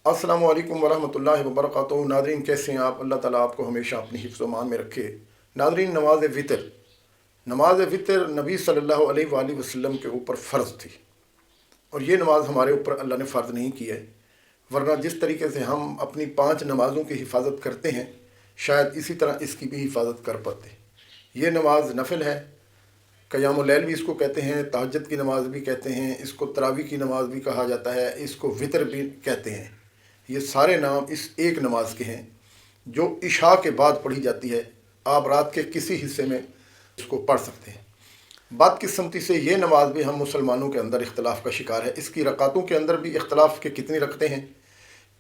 अस्सलामु अलैकुम वरहमतुल्लाहि वबरकातुहू। नादरीन, कैसे हैं आप? अल्लाह ताला आपको हमेशा अपनी हिफ्ज़ व मान में रखे। नादरीन, नमाज वितर नबी सल्लल्लाहु अलैहि वसल्लम के ऊपर फ़र्ज़ थी, और ये नमाज हमारे ऊपर अल्लाह ने फ़र्ज़ नहीं की है। वरना जिस तरीके से हम अपनी 5 नमाज़ों की हिफाजत करते हैं, शायद इसी तरह इसकी भी हिफाजत कर पाते। ये नमाज नफिल है, क़यामुल लैल भी इसको कहते हैं, तहज्जुद की नमाज भी कहते हैं, इसको तरावी की नमाज भी कहा जाता है, इसको वितर भी कहते हैं। ये सारे नाम इस एक नमाज के हैं जो इशा के बाद पढ़ी जाती है। आप रात के किसी हिस्से में इसको पढ़ सकते हैं। बदकिस्मती से ये नमाज भी हम मुसलमानों के अंदर इख्तलाफ का शिकार है। इसकी रकातों के अंदर भी इख्तलाफ के कितनी रखते हैं,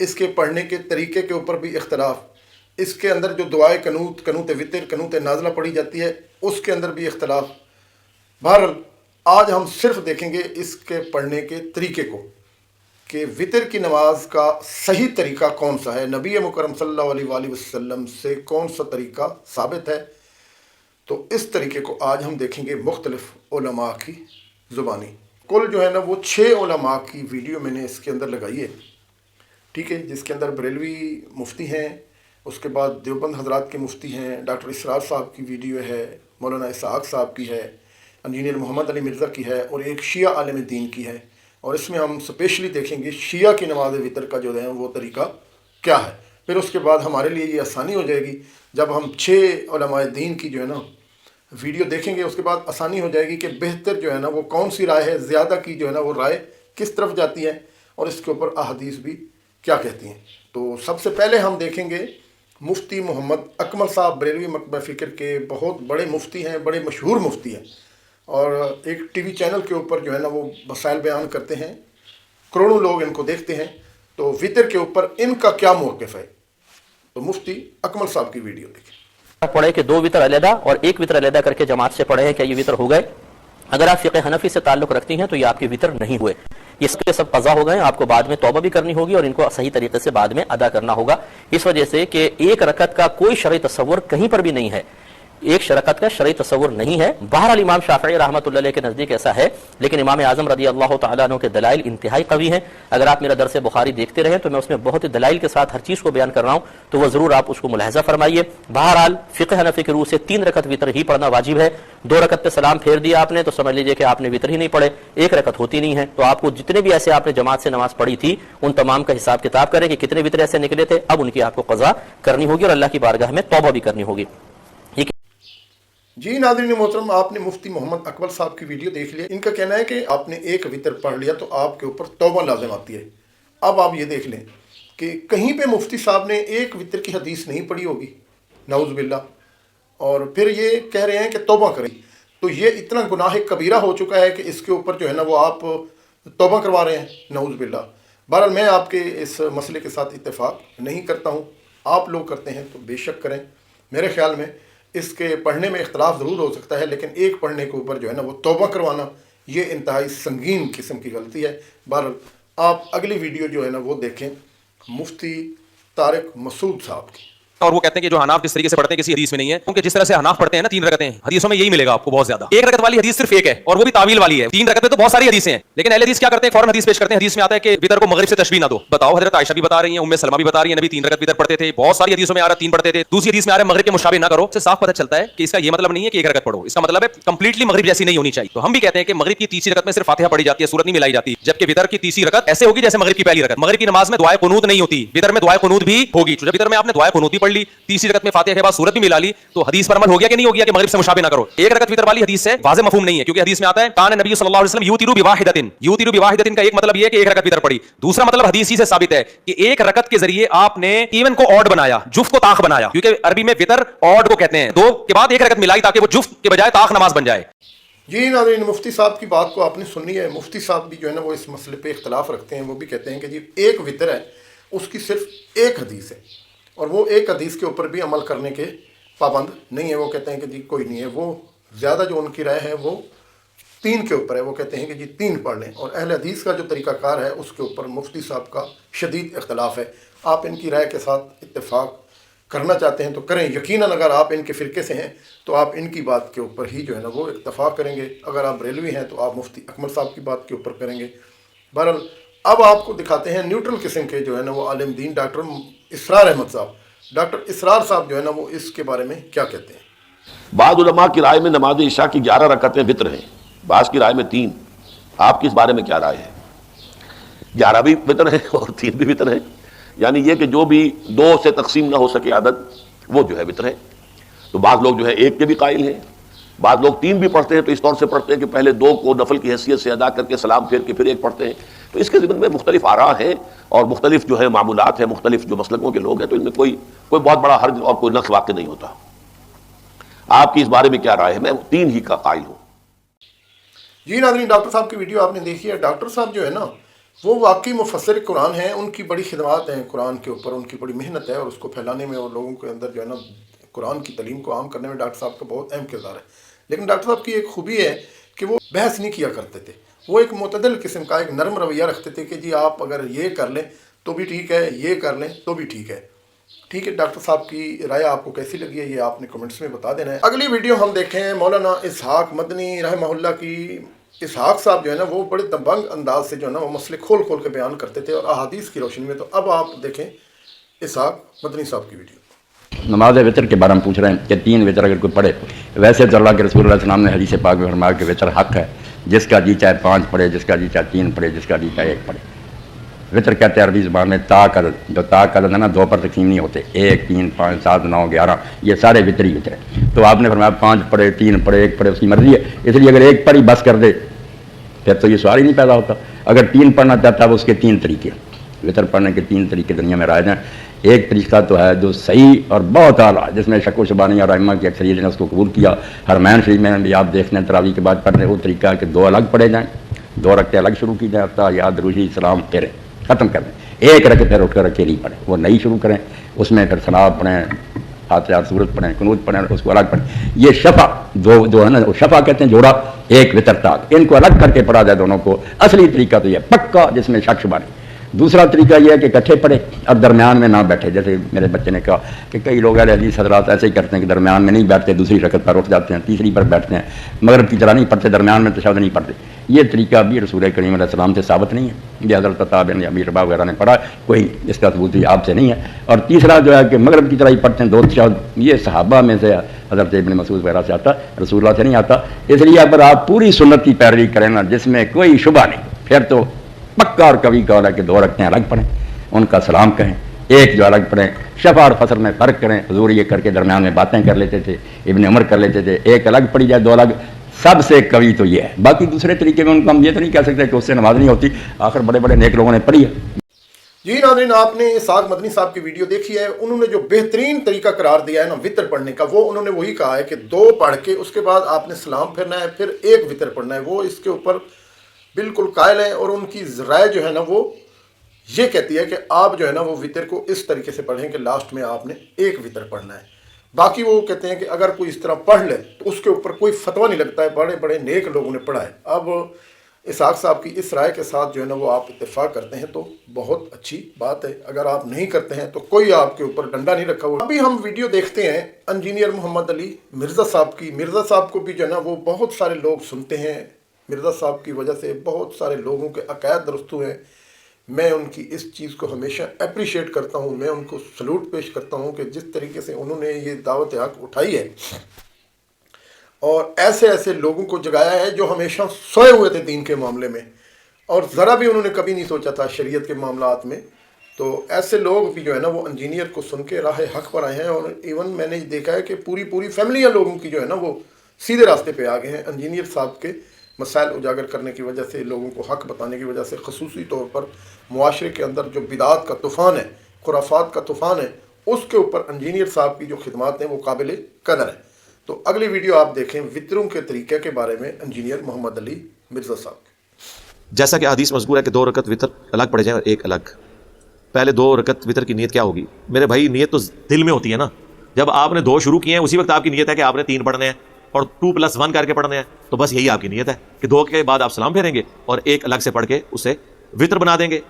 इसके पढ़ने के तरीके के ऊपर भी इख्तलाफ, इसके अंदर जो दुआए कनूत, कनूत वितर, कनूत नाज़िला पढ़ी जाती है, उसके अंदर भी इख्तलाफ। बहरहाल आज हम सिर्फ देखेंगे इसके पढ़ने के तरीके को कि वितर की नमाज का सही तरीका कौन सा है, नबी मुकरम सल्लल्लाहु अलैहि वसल्लम से कौन सा तरीका साबित है। तो इस तरीके को आज हम देखेंगे मुख्तलिफ उलमा की ज़ुबानी। कुल जो है ना वो 6 उलमा की वीडियो मैंने इसके अंदर लगाई है, ठीक है, जिसके अंदर बरेलवी मुफ्ती हैं, उसके बाद देवबंद हजरात के मुफ्ती हैं, डॉक्टर इसरार साहब की वीडियो है, मौलाना इसहाक साहब की है, इंजीनियर मोहम्मद अली मिर्ज़ा की है, और एक शिया आलिम दीन की है। और इसमें हम स्पेशली देखेंगे शिया की नमाज वितर का जो है वो तरीका क्या है। फिर उसके बाद हमारे लिए ये आसानी हो जाएगी, जब हम 6 उलमाए दीन की जो है ना वीडियो देखेंगे, उसके बाद आसानी हो जाएगी कि बेहतर जो है ना वो कौन सी राय है, ज़्यादा की जो है ना वो राय किस तरफ जाती है, और इसके ऊपर अहादीस भी क्या कहती हैं। तो सबसे पहले हम देखेंगे मुफ्ती मोहम्मद अकमल साहब, बरेलवी मकतबा फ़िक्र के बहुत बड़े मुफ्ती हैं, बड़े मशहूर मुफ्ती हैं, और एक टीवी चैनल के ऊपर जो है ना वो मसाइल बयान करते हैं, करोड़ों लोग इनको देखते हैं। तो वितर के ऊपर इनका क्या मौक़िफ़ है, तो मुफ्ती अकमल साहब की वीडियो देखें। पढ़े कि 2 वितर अलहदा और 1 वितर अलहदा करके जमात से पढ़े हैं, क्या ये वितर हो गए? अगर आप फ़िक़्ह हनफी से ताल्लुक़ रखती हैं तो ये आपके वितर नहीं हुए, ये सबके सब क़ज़ा हो गए। आपको बाद में तौबा भी करनी होगी और इनको सही तरीके से बाद में अदा करना होगा, इस वजह से कि एक रकत का कोई शरई तसव्वुर कहीं पर भी नहीं है, एक शरकत का शरई तसव्वुर नहीं है। बहरहाल इमाम शाफ़िई रहमतुल्लाह अलैह के नज़दीक ऐसा है, लेकिन इमाम आज़म रज़ी अल्लाह तआला अन्हु के दलाइल इंतहाई कवी हैं। अगर आप मेरा दरस बुखारी देखते रहें तो मैं उसमें बहुत ही दलाइल के साथ हर चीज़ को बयान कर रहा हूँ, तो वह ज़रूर आप उसको मुलाहज़ा फरमाइए। बहरहाल फ़िक़्ह हनफ़ी के रूह से 3 रकत वितर ही पढ़ना वाजिब है। 2 रकत पे सलाम फेर दिया आपने तो समझ लीजिए कि आपने वितर ही नहीं पढ़े, 1 रकत होती नहीं है। तो आपको जितने भी ऐसे आपने जमात से नमाज पढ़ी थी उन तमाम का हिसाब किताब करें कि कितने वितर ऐसे निकले थे, अब उनकी आपको क़ज़ा करनी होगी और अल्लाह की बारगाह में तौबा भी करनी होगी। जी नाज़रीन मोहतरम, आपने मुफ्ती मोहम्मद अकबर साहब की वीडियो देख लिया। इनका कहना है कि आपने 1 वितर पढ़ लिया तो आपके ऊपर तौबा लाज़िम आती है। अब आप ये देख लें कि कहीं पे मुफ्ती साहब ने 1 वितर की हदीस नहीं पढ़ी होगी, नाउज़ बिल्लाह, और फिर ये कह रहे हैं कि तौबा करें। तो ये इतना गुनाह कबीरा हो चुका है कि इसके ऊपर जो है ना वो आप तौबा करवा रहे हैं, नाउज़ बिल्लाह। बहरहाल मैं आपके इस मसले के साथ इत्तेफाक नहीं करता हूँ, आप लोग करते हैं तो बेशक करें। मेरे ख्याल में इसके पढ़ने में इख्तलाफ ज़रूर हो सकता है, लेकिन एक पढ़ने के ऊपर जो है ना वो तौबा करवाना ये इंतहाई संगीन किस्म की गलती है। बहरहाल आप अगली वीडियो जो है ना वो देखें मुफ्ती तारिक मसूद साहब की। और वो कहते हैं कि जो हनाफ जिस तरीके से पढ़ते हैं किसी हदीस में नहीं है, क्योंकि जिस तरह से हनाफ पढ़ते हैं ना 3 रकतें, हदीसों में यही मिलेगा आपको बहुत ज्यादा। 1 रकत वाली हदीस सिर्फ एक है और वो भी तावील वाली है। 3 रकतें तो बहुत सारी हदीसें हैं, लेकिन अहले हदीस क्या करते हैं, फौरन हदीस पेश करते हैं। हदीस में आता है कि वितर को मगरिब से तशबीह ना दो। बताओ, हजरत आयशा भी बता रही है, उम्मे सलमा भी बता रही है, नबी 3 रकत वितर पढ़ते थे। बहुत सारी हदीसों में आ रहा 3 पढ़ते थे। दूसरी हदीस में आ रहा है मगरिब के मुशाबिह ना करो। से साफ पता चलता है कि इसका ये मतलब नहीं है कि 1 रकत पढ़ो, इसका मतलब है कंप्लीटली मगरिब जैसी नहीं होनी चाहिए। तो हम भी कहते हैं कि मगरिब की तीसरी रकत में सिर्फ फातिहा पढ़ी जाती है, सूरत नहीं मिलाई जाती, जबकि वितर की तीसरी रकत ऐसे होगी जैसे मगरिब की पहली रकत। मगरिब की नमाज में दुआए कुनूत नहीं होती, वितर में दुआए कुनूत भी होगी। जब वितर में आपने दुआए कुनूत भी पढ़ ली, तीसरी रकत में फातिहा के बाद सूरत भी मिला ली, तो हदीस पर अमल हो गया कि नहीं हो गया कि मगरिब से मुशाबिह ना करो। 1 रकत वितर वाली हदीस से वाज़ेह मफहूम नहीं है, क्योंकि हदीस में आता है कान नबी सल्लल्लाहु अलैहि वसल्लम यूतिरु बिवाहिदतिन। यूतिरु बिवाहिदतिन का एक मतलब ये है कि 1 रकत वितर पढ़ी। दूसरा मतलब हदीस ही से साबित है कि 1 रकत के जरिए आपने इवन को ऑड बनाया, जुफ्त को ताख बनाया, क्योंकि अरबी में वितर ऑड को कहते हैं। 2 के बाद 1 रकत मिलाई ताकि वो जुफ्त के बजाय ताख नमाज बन जाए। जी नाज़रीन, मुफ्ती साहब की बात को आपने सुनी है। मुफ्ती साहब भी जो है ना वो इस मसले पे इख्तलाफ रखते हैं। वो भी कहते हैं कि जी 1 वितर है, उसकी सिर्फ 1 हदीस है, और वो 1 हदीस के ऊपर भी अमल करने के पाबंद नहीं है। वो कहते हैं कि जी कोई नहीं है, वो ज़्यादा जो उनकी राय है वो 3 के ऊपर है। वो कहते हैं कि जी 3 पढ़ लें, और अहले हदीस का जो तरीक़ाकार है उसके ऊपर मुफ्ती साहब का शदीद इख्तलाफ है। आप इनकी राय के साथ इत्तेफाक करना चाहते हैं तो करें। यकीनन अगर आप इनके फ़िरके से हैं तो आप इनकी बात के ऊपर ही जो है ना वो इत्तेफाक करेंगे। अगर आप बरेलवी हैं तो आप मुफ्ती अकमल साहब की बात के ऊपर करेंगे। बहरहाल अब आपको दिखाते हैं न्यूट्रल किस्म के जो है ना वो आलिम दीन डॉक्टर इसरार अहमद साहब। डॉक्टर इसरार साहब जो है ना वो इसके बारे में क्या कहते हैं। बाद उलमा की राय में नमाज इशा की 11 रकअतें वित्र हैं, बाज़ की राय में 3। आपकी इस बारे में क्या राय है? 11 भी वित्र है और 3 भी वित्र है, यानी ये कि जो भी 2 से तकसीम ना हो सके आदत वो जो है वित्र है। तो बाद लोग जो है 1 के भी कायल हैं, बाद लोग 3 भी पढ़ते हैं, तो इस तौर से पढ़ते हैं कि पहले 2 को नफल की हैसियत से अदा करके सलाम फेर के फिर 1 पढ़ते हैं। तो इसके ज़िम्मन में मुख्तलिफ आरा हैं और मुख्तलिफ जो है मामूलात हैं, मुख्तलिफ जो मसलकों के लोग हैं, तो इनमें कोई बहुत बड़ा हर्ज और कोई नक्स वाक़ई नहीं होता। आपकी इस बारे में क्या राय है? मैं 3 ही का कायल हूँ। जी नाज़रीन, डॉक्टर साहब की वीडियो आपने देखी है। डॉक्टर साहब जो है ना वो वाकई मुफस्सिर कुरान हैं, उनकी बड़ी खिदमत हैं कुरान के ऊपर, उनकी बड़ी मेहनत है और उसको फैलाने में और लोगों के अंदर जो है ना कुरान की तलीम को आम करने में डॉक्टर साहब का बहुत अहम किरदार है। लेकिन डॉक्टर साहब की एक खूबी है कि वो बहस नहीं किया करते थे, वो एक मुतदल किस्म का एक नरम रवैया रखते थे कि जी आप अगर ये कर लें तो भी ठीक है, ये कर लें तो भी ठीक है। ठीक है, डॉक्टर साहब की राय आपको कैसी लगी है ये आपने कमेंट्स में बता देना है। अगली वीडियो हम देखें मौलाना इसहाक मदनी रहमहुल्लाह की। इसहाक साहब जो है ना वो बड़े दबंग अंदाज से जो है ना वो मसले खोल खोल के बयान करते थे और अहादीस की रोशनी में। तो अब आप देखें इसहाक मदनी साहब की वीडियो। नमाज वितर के बारे में पूछ रहे हैं कि 3 वितर अगर कोई पढ़े, वैसे तो अल्लाह के रसूल अलैहि सल्लम ने हदीस पाक में फरमाया कि वितर हक है, जिसका जी चाहे 5 पढ़े, जिसका जी चाहे 3 पढ़े, जिसका जी चाहे 1 पढ़े। वितर कहते हैं अरबी ज़बान में ताक अदद, जो ताक अदद है ना 2 पर तकसीम नहीं होते, 1, 3, 5, 7, 9, 11, ये सारे वितर ही वितर है। तो आपने फरमाया 5 पढ़े, 3 पढ़े, 1 पढ़े, उसकी मर्जी है। इसलिए अगर 1 पर ही बस कर दे फिर तो ये सवाल ही नहीं पैदा होता। अगर 3 पढ़ना चाहता है वो उसके 3 तरीके, वितर पढ़ने के 3 तरीके दुनिया में राज हैं। एक तरीका तो है जो सही और बहुत आला, जिसमें शक व शुबानी और अइम्मा की अक्सरियत ने उसको कबूल किया। हरमैन शरीफ में भी आप देखते हैं तरावी के बाद पढ़ने वो तरीका है कि 2 अलग पढ़े जाएँ, 2 रकते अलग शुरू की जाए, याद रूही सलाम फिर ख़त्म कर दें। 1 रकत फिर उठकर अकेली पढ़ें, वो नई शुरू करें, उसमें फिर सलाब पढ़ें, फातिहा सूरत पढ़ें, कुनूत पढ़ें, उसको अलग पढ़ें। ये शफा जो है ना वो शफा कहते हैं, जोड़ा 1 वितर ताक, इनको अलग करके पढ़ा जाए दोनों को। असली तरीका तो ये पक्का जिसमें शक शुबा नहीं। दूसरा तरीका यह है कि इकट्ठे पढ़े और दरमियान में ना बैठे। जैसे मेरे बच्चे ने कहा कि कई लोग हदीस हज़रात ऐसे ही करते हैं कि दरमियान में नहीं बैठते, दूसरी रकत पर उठ जाते हैं, तीसरी पर बैठते हैं, मगरिब की तरह नहीं पढ़ते, दरमियान में तशहहुद नहीं पढ़ते। ये तरीका भी रसूल करीम अलैहि सलाम से साबित नहीं है, ये हज़रत अता बिन अबी रबाह वगैरह ने पढ़ा, कोई इसका सबूत भी आपसे नहीं है। और तीसरा जो है कि मगरिब की तरह ही पढ़ते हैं 2 तशहहुद, ये सहाबा में से हज़रत इब्न मसूद वगैरह से आता, रसूलुल्लाह से नहीं आता। इसलिए अगर आप पूरी सुन्नत की पैरवी करें ना जिसमें कोई शुबा नहीं, फिर तो पक्का और कभी कौल है कि 2 रकतें अलग पढ़ें, उनका सलाम कहें, 1 जो अलग पढ़ें। शफा और फसर में फ़र्क करें, हुजूर ये करके दरमियान में बातें कर लेते थे, इब्न उमर कर लेते थे, 1 अलग पढ़ी जाए 2 अलग, सबसे कवि तो ये है। बाकी दूसरे तरीके में उनको हम ये तो नहीं कह सकते कि उससे नमाज नहीं होती, आखिर बड़े बड़े नेक लोगों ने पढ़ी है। जी नाज़रीन, आपने इसहाक मदनी साहब की वीडियो देखी है। उन्होंने जो बेहतरीन तरीका करार दिया है ना वितर पढ़ने का, वो उन्होंने वही कहा है कि 2 पढ़ के उसके बाद आपने सलाम फेरना है, फिर 1 वितर पढ़ना है। वो इसके ऊपर बिल्कुल कायल है और उनकी राय जो है ना वो ये कहती है कि आप जो है ना वो वितर को इस तरीके से पढ़ें कि लास्ट में आपने 1 वितर पढ़ना है। बाकी वो कहते हैं कि अगर कोई इस तरह पढ़ ले तो उसके ऊपर कोई फतवा नहीं लगता है, बड़े बड़े नेक लोगों ने पढ़ा है। अब इसहाक साहब की इस राय के साथ जो है ना वो आप इत्तेफाक करते हैं तो बहुत अच्छी बात है, अगर आप नहीं करते हैं तो कोई आपके ऊपर डंडा नहीं रखा हुआ। अभी हम वीडियो देखते हैं इंजीनियर मोहम्मद अली मिर्ज़ा साहब की। मिर्ज़ा साहब को भी जो है ना वो बहुत सारे लोग सुनते हैं, मिर्ज़ा साहब की वजह से बहुत सारे लोगों के अकायद दुरुस्त हुए हैं। मैं उनकी इस चीज़ को हमेशा अप्रिशिएट करता हूँ, मैं उनको सलूट पेश करता हूँ कि जिस तरीके से उन्होंने ये दावत हक उठाई है और ऐसे ऐसे लोगों को जगाया है जो हमेशा सोए हुए थे दीन के मामले में और ज़रा भी उन्होंने कभी नहीं सोचा था शरीयत के मामलात में। तो ऐसे लोग भी जो है ना वो इंजीनियर को सुन के राह हक पर आए हैं और इवन मैंने देखा है कि पूरी फैमिलियाँ लोगों की जो है ना वो सीधे रास्ते पे आ गए हैं इंजीनियर साहब के मसाइल उजागर करने की वजह से, लोगों को हक बताने की वजह से। ख़ुसूसी तौर पर मुआशरे के अंदर जो बिदात का तूफ़ान है, खुराफात का तूफ़ान है, उसके ऊपर इंजीनियर साहब की जो खिदमत हैं वो काबिल कदर है। तो अगली वीडियो आप देखें वितरों के तरीके के बारे में इंजीनियर मोहम्मद अली मिर्ज़ा साहब। जैसा कि हदीस मज़कूर है कि 2 रकत वितर अलग पढ़े जाए और 1 अलग। पहले 2 रकत वितर की नीयत क्या होगी मेरे भाई? नीयत तो दिल में होती है ना। जब आपने 2 शुरू किए हैं उसी वक्त आपकी नीयत है कि आपने 3 पढ़ने हैं और 2+1 करके पढ़ने हैं, तो बस यही आपकी नीयत है कि 2 के बाद आप सलाम फेरेंगे और 1 अलग से पढ़ के उसे वितर बना देंगे।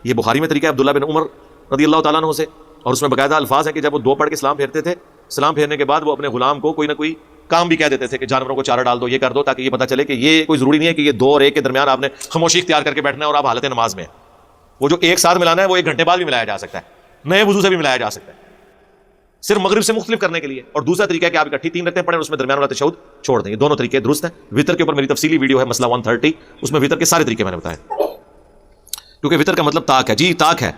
ये बुखारी में तरीका है अब्दुल्ला बिन उमर रज़ियल्लाहु ताला अन्हु से, और उसमें बाकायदा अल्फाज है कि जब वो 2 पढ़ के सलाम फेरते थे, सलाम फेरने के बाद वो अपने गुलाम को कोई ना कोई काम भी कह देते थे कि जानवरों को चारा डाल दो, ये कर दो, ताकि ये पता चले कि ये कोई ज़रूरी नहीं है कि ये 2 और 1 के दरमियान आपने खामोशी इख्तियार करके बैठना है और आप हालत नमाज में। وہ جو ایک ساتھ ملانا ہے وہ 1 گھنٹے بعد بھی ملایا جا سکتا ہے، نئے وضو سے بھی ملایا جا سکتا ہے، صرف مغرب سے مختلف کرنے کے لیے. اور دوسرا طریقہ ہے کہ آپ اکٹھی 3 رکعتیں پڑھیں اور اس میں درمیان والا تشہد چھوڑ دیں. یہ دونوں طریقے درست ہیں. وطر کے اوپر میری تفصیلی ویڈیو ہے مسئلہ 130، اس میں وطر کے سارے طریقے میں نے بتائے. کیونکہ وطر کا مطلب طاق ہے. جی طاق ہے.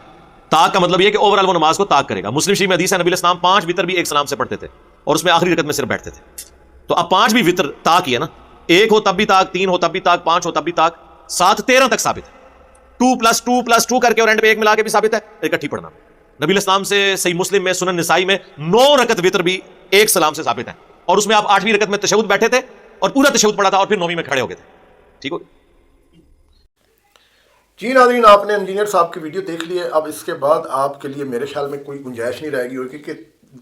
طاق کا مطلب یہ کہ اوور آل وہ نماز کو طاق کرے گا. مسلم شریف میں حدیث ہے نبی علیہ السلام 5 وطر بھی ایک سلام سے پڑھتے تھے اور اس میں آخری رکعت میں صرف بیٹھتے تھے. تو اب 5 بھی وطر طاق ہی ہے نا. 1 ہو تب بھی طاق، 3 ہو تب بھی طاق، 5 ہو تب بھی طاق، 7 13 تک ثابت ہے. 2+2+2 کر کے اور اینڈ پہ 1 ملا کے بھی ثابت ہے. اکٹھی پڑھنا نبی علیہ السلام سے صحیح مسلم میں، سنن نسائی میں 9 رکعت وطر بھی ایک سلام سے ثابت ہے. اور اس میں آپ 8ویں رکعت میں تشہد بیٹھے تھے اور پورا تشہد پڑھا تھا اور پھر 9ویں میں کھڑے ہو گئے تھے. ٹھیک ہو. جی ناظرین، آپ نے انجینئر صاحب کی ویڈیو دیکھ لی ہے. اب اس کے بعد آپ کے لیے میرے خیال میں کوئی گنجائش نہیں رہے گی ہوگی کہ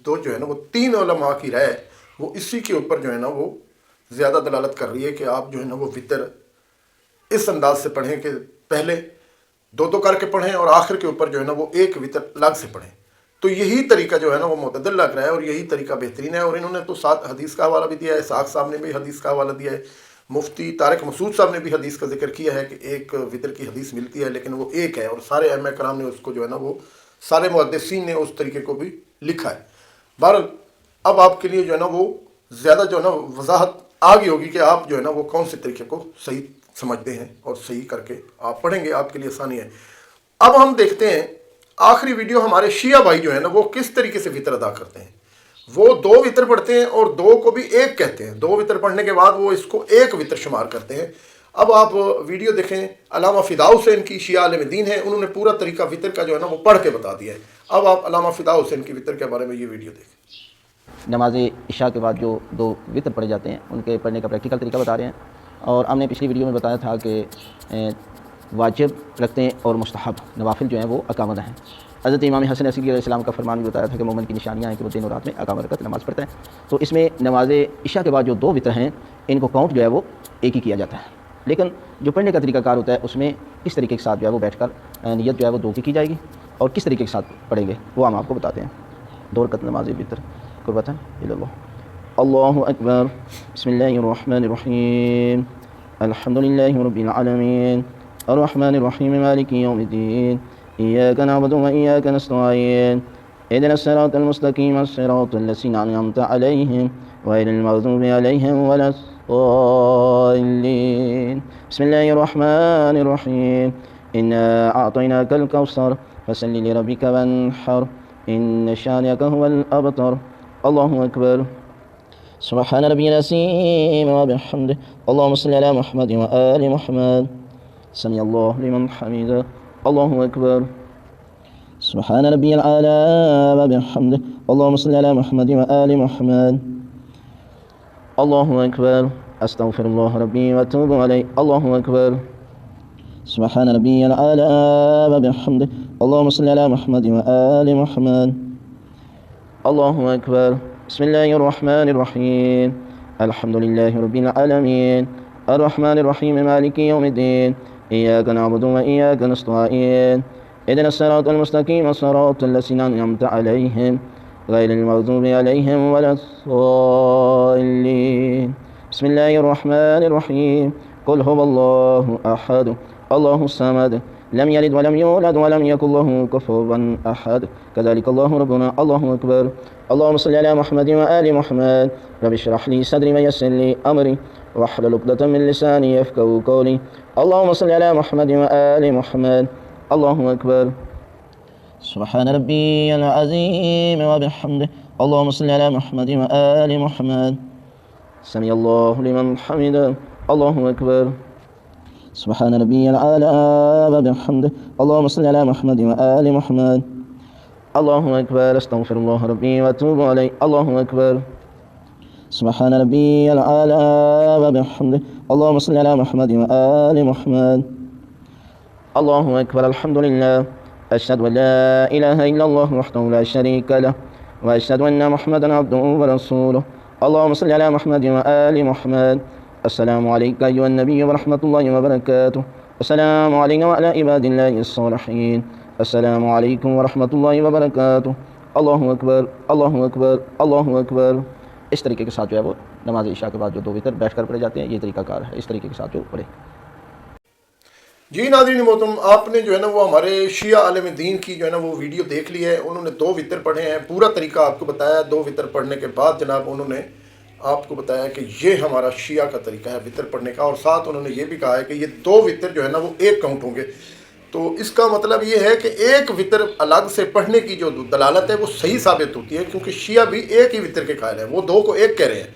جو ہے نا وہ 3 علماء کی رائے وہ اسی کے اوپر جو ہے نا وہ زیادہ دلالت کر رہی ہے کہ آپ جو ہے نا وہ وطر اس انداز سے پڑھیں کہ پہلے 2 کر کے پڑھیں اور آخر کے اوپر جو ہے نا وہ 1 وطر الگ سے پڑھیں. تو یہی طریقہ جو ہے نا وہ معتدل لگ رہا ہے اور یہی طریقہ بہترین ہے. اور انہوں نے تو 7 حدیث کا حوالہ بھی دیا ہے. اسحاق صاحب نے بھی حدیث کا حوالہ دیا ہے. مفتی طارق مسعود صاحب نے بھی حدیث کا ذکر کیا ہے کہ 1 وطر کی حدیث ملتی ہے لیکن وہ 1 ہے. اور سارے ائمہ کرام نے اس کو جو ہے نا وہ سارے محدثین نے اس طریقے کو بھی لکھا ہے. بہرحال اب آپ کے لیے جو ہے نا وہ زیادہ جو ہے نا وضاحت آ گئی ہوگی کہ آپ جو ہے نا وہ کون سے طریقے کو صحیح سمجھتے ہیں اور صحیح کر کے آپ پڑھیں گے. آپ کے لیے آسانی ہے. اب ہم دیکھتے ہیں آخری ویڈیو ہمارے شیعہ بھائی جو ہے نا وہ کس طریقے سے وطر ادا کرتے ہیں. وہ 2 وطر پڑھتے ہیں اور 2 کو بھی 1 کہتے ہیں. 2 وطر پڑھنے کے بعد وہ اس کو 1 وطر شمار کرتے ہیں. اب آپ ویڈیو دیکھیں. علامہ فداء حسین کی شیعہ عالم دین ہے، انہوں نے پورا طریقہ وطر کا جو ہے نا وہ پڑھ کے بتا دیا ہے. اب آپ علامہ فداء حسین کی وطر کے بارے میں یہ ویڈیو دیکھیں. نماز عشاء کے بعد جو 2 وطر پڑھے جاتے ہیں ان کے پڑھنے کا پریکٹیکل طریقہ بتا رہے ہیں. اور ہم نے پچھلی ویڈیو میں بتایا تھا کہ واجب رکھتے ہیں اور مستحب نوافل جو ہیں وہ 51 ہیں. حضرت امام حسن عصری علیہ السلام کا فرمان بھی بتایا تھا کہ مومن کی نشانیاں ہیں کہ وہ دن اور رات میں 51 رکعت نماز پڑھتا ہے. تو اس میں نماز عشاء کے بعد جو 2 وطر ہیں ان کو کاؤنٹ جو ہے وہ 1 ہی کیا جاتا ہے. لیکن جو پڑھنے کا طریقہ کار ہوتا ہے اس میں کس طریقے کے ساتھ جو ہے وہ بیٹھ کر نیت جو ہے وہ 2 کی جائے گی اور کس طریقے کے ساتھ پڑھیں گے وہ ہم آپ کو بتاتے ہیں. 2 رکعت نماز وطر قربتاً الی اللہ. اللہ اکبر. بسم اللہ الرحمن الرحیم. الحمد للہ رب العالمین الرحمن الرحیم مالک یوم الدین إياك نعبد وإياك نستعين اهدنا الصراط المستقيم الصراط الذين أنعمت عليهم غير المغضوب عليهم ولا الضالين. بسم الله الرحمن الرحيم. إنا أعطيناك الكوثر فصل لربك وانحر إن شانئك هو الأبتر. الله أكبر. سبحان ربي العظيم وبحمده. اللهم صل على محمد وآل محمد. سمع الله لمن حمده. الله أكبر. سبحان ربي العالى وبحمده. اللهم صل على محمد وآل محمد. الله أكبر. أستغفر الله ربي وأتوب عليه. الله أكبر. سبحان ربي العالى وبحمده. اللهم صل على محمد وآل محمد. الله أكبر. بسم الله الرحمن الرحيم. الحمد لله رب العالمين الرحمن الرحيم مالك يوم الدين إياك نعبد وإياك نستعين اهدنا الصراط المستقيم صراط الذين أنعمت عليهم غير المغضوب عليهم ولا الضالين. بسم الله الرحمن الرحيم. قل هو الله أحد الله الصمد لم يلد ولم يولد ولم يكن له كفوا أحد كذلك الله ربنا. الله أكبر. اللهم صل على محمد وآل محمد. رب اشرح لي صدري ويسر لي أمري واحلل عقدة من لساني يفقهوا قولي. اللهم صل على محمد وآل محمد. الله أكبر. سبحان ربي العظيم وبحمده. اللهم صل على محمد وآل محمد. سمع الله لمن حمده. الله أكبر. سبحان ربي العالى وبحمده. اللهم صل على محمد وآل محمد. الله أكبر. أستغفر الله ربي وأتوب عليه. الله أكبر. سبحان ربي العالى وبحمده. اللهم صل على محمد وآل محمد. الله أكبر. الحمد لله. أشهد أن لا إله إلا الله وحده لا شريك له وأشهد أن محمدا عبده ورسوله. اللهم صل على محمد وآل محمد. السلام عليك أيها النبي ورحمة الله وبركاته. السلام علينا وعلى عباد الله الصالحين. السلام عليكم ورحمة الله وبركاته. الله أكبر. الله أكبر. الله أكبر. اس طریقے کے ساتھ جو ہے وہ نماز عشاء کے بعد جو 2 وطر بیٹھ کر پڑھے جاتے ہیں یہ طریقہ کار ہے. اس طریقے کے ساتھ جو پڑھے. جی ناظرین محترم، آپ نے جو ہے نا وہ ہمارے شیعہ عالم دین کی جو ہے نا وہ ویڈیو دیکھ لی ہے. انہوں نے 2 وطر پڑھے ہیں، پورا طریقہ آپ کو بتایا. 2 وطر پڑھنے کے بعد جناب انہوں نے آپ کو بتایا کہ یہ ہمارا شیعہ کا طریقہ ہے وطر پڑھنے کا، اور ساتھ انہوں نے یہ بھی کہا ہے کہ یہ 2 وطر جو ہے نا وہ 1 کاؤنٹ ہوں گے. تو اس کا مطلب یہ ہے کہ ایک وطر الگ سے پڑھنے کی جو دلالت ہے وہ صحیح ثابت ہوتی ہے، کیونکہ شیعہ بھی ایک ہی وطر کے قائل ہیں، وہ 2 کو 1 کہہ رہے ہیں.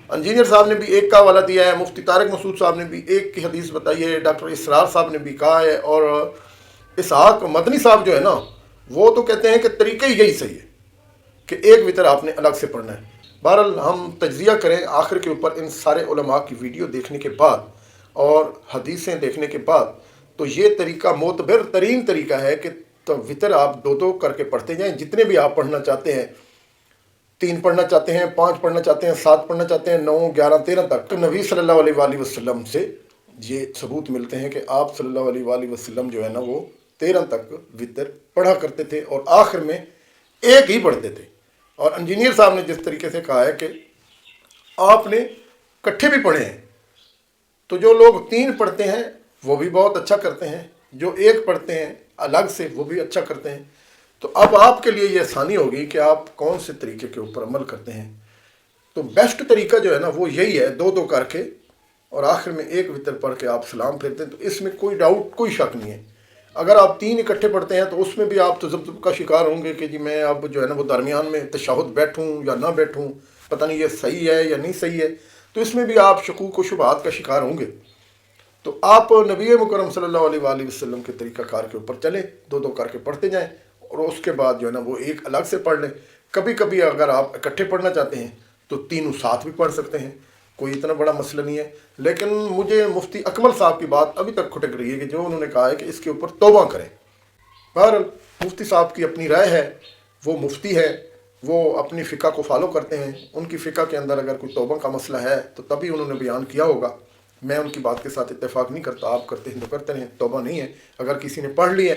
انجینئر صاحب نے بھی 1 کا حوالہ دیا ہے، مفتی طارق مسعود صاحب نے بھی 1 کی حدیث بتائی ہے، ڈاکٹر اسرار صاحب نے بھی کہا ہے، اور اسحاق مدنی صاحب جو ہے نا وہ تو کہتے ہیں کہ طریقہ ہی یہی صحیح ہے کہ 1 وطر آپ نے الگ سے پڑھنا ہے. بہرحال ہم تجزیہ کریں آخر کے اوپر ان سارے علماء کی ویڈیو دیکھنے کے بعد اور حدیثیں دیکھنے کے بعد، تو یہ طریقہ معتبر ترین طریقہ ہے کہ وطر آپ 2 کر کے پڑھتے جائیں. جتنے بھی آپ پڑھنا چاہتے ہیں، 3 پڑھنا چاہتے ہیں، 5 پڑھنا چاہتے ہیں، 7 پڑھنا چاہتے ہیں، 9 11 13 تک. تو نبی صلی اللہ علیہ وآلہ وسلم سے یہ ثبوت ملتے ہیں کہ آپ صلی اللہ علیہ وآلہ وسلم جو ہے نا وہ 13 تک وطر پڑھا کرتے تھے اور آخر میں 1 ہی پڑھتے تھے. اور انجینئر صاحب نے جس طریقے سے کہا ہے کہ آپ نے کٹھے بھی پڑھے ہیں، تو جو لوگ 3 پڑھتے ہیں وہ بھی بہت اچھا کرتے ہیں، جو 1 پڑھتے ہیں الگ سے وہ بھی اچھا کرتے ہیں. تو اب آپ کے لیے یہ آسانی ہوگی کہ آپ کون سے طریقے کے اوپر عمل کرتے ہیں. تو بیسٹ طریقہ جو ہے نا وہ یہی ہے، 2 کر کے اور آخر میں 1 وطر پڑھ کے آپ سلام پھیرتے ہیں. تو اس میں کوئی ڈاؤٹ، کوئی شک نہیں ہے. اگر آپ 3 اکٹھے پڑھتے ہیں تو اس میں بھی آپ تذبذب کا شکار ہوں گے کہ جی میں اب جو ہے نا وہ درمیان میں تشہد بیٹھوں یا نہ بیٹھوں، پتہ نہیں یہ صحیح ہے یا نہیں صحیح ہے. تو اس میں بھی آپ شکوک و شبہات کا شکار ہوں گے. تو آپ نبی مکرم صلی اللہ علیہ وآلہ وسلم کے طریقہ کار کے اوپر چلیں، 2 کر کے پڑھتے جائیں اور اس کے بعد جو ہے نا وہ 1 الگ سے پڑھ لیں. کبھی کبھی اگر آپ اکٹھے پڑھنا چاہتے ہیں تو 3 ساتھ بھی پڑھ سکتے ہیں، کوئی اتنا بڑا مسئلہ نہیں ہے. لیکن مجھے مفتی اکمل صاحب کی بات ابھی تک کھٹک رہی ہے کہ جو انہوں نے کہا ہے کہ اس کے اوپر توبہ کریں. بہرحال مفتی صاحب کی اپنی رائے ہے، وہ مفتی ہے، وہ اپنی فقہ کو فالو کرتے ہیں. ان کی فقہ کے اندر اگر کوئی توبہ کا مسئلہ ہے تو تبھی انہوں نے بیان کیا ہوگا. میں ان کی بات کے ساتھ اتفاق نہیں کرتا. آپ کرتے ہیں تو کرتے رہیں، توبہ نہیں ہے. اگر کسی نے پڑھ لی ہے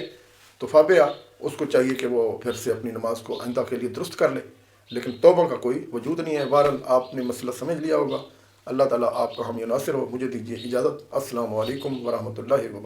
تو فابیا، اس کو چاہیے کہ وہ پھر سے اپنی نماز کو آئندہ کے لیے درست کر لے، لیکن توبہ کا کوئی وجود نہیں ہے. بہرحال آپ نے مسئلہ سمجھ لیا ہوگا. اللہ تعالیٰ آپ کا حامی و ناصر ہو. مجھے دیجیے اجازت. السلام علیکم ورحمۃ اللہ وبرکاتہ.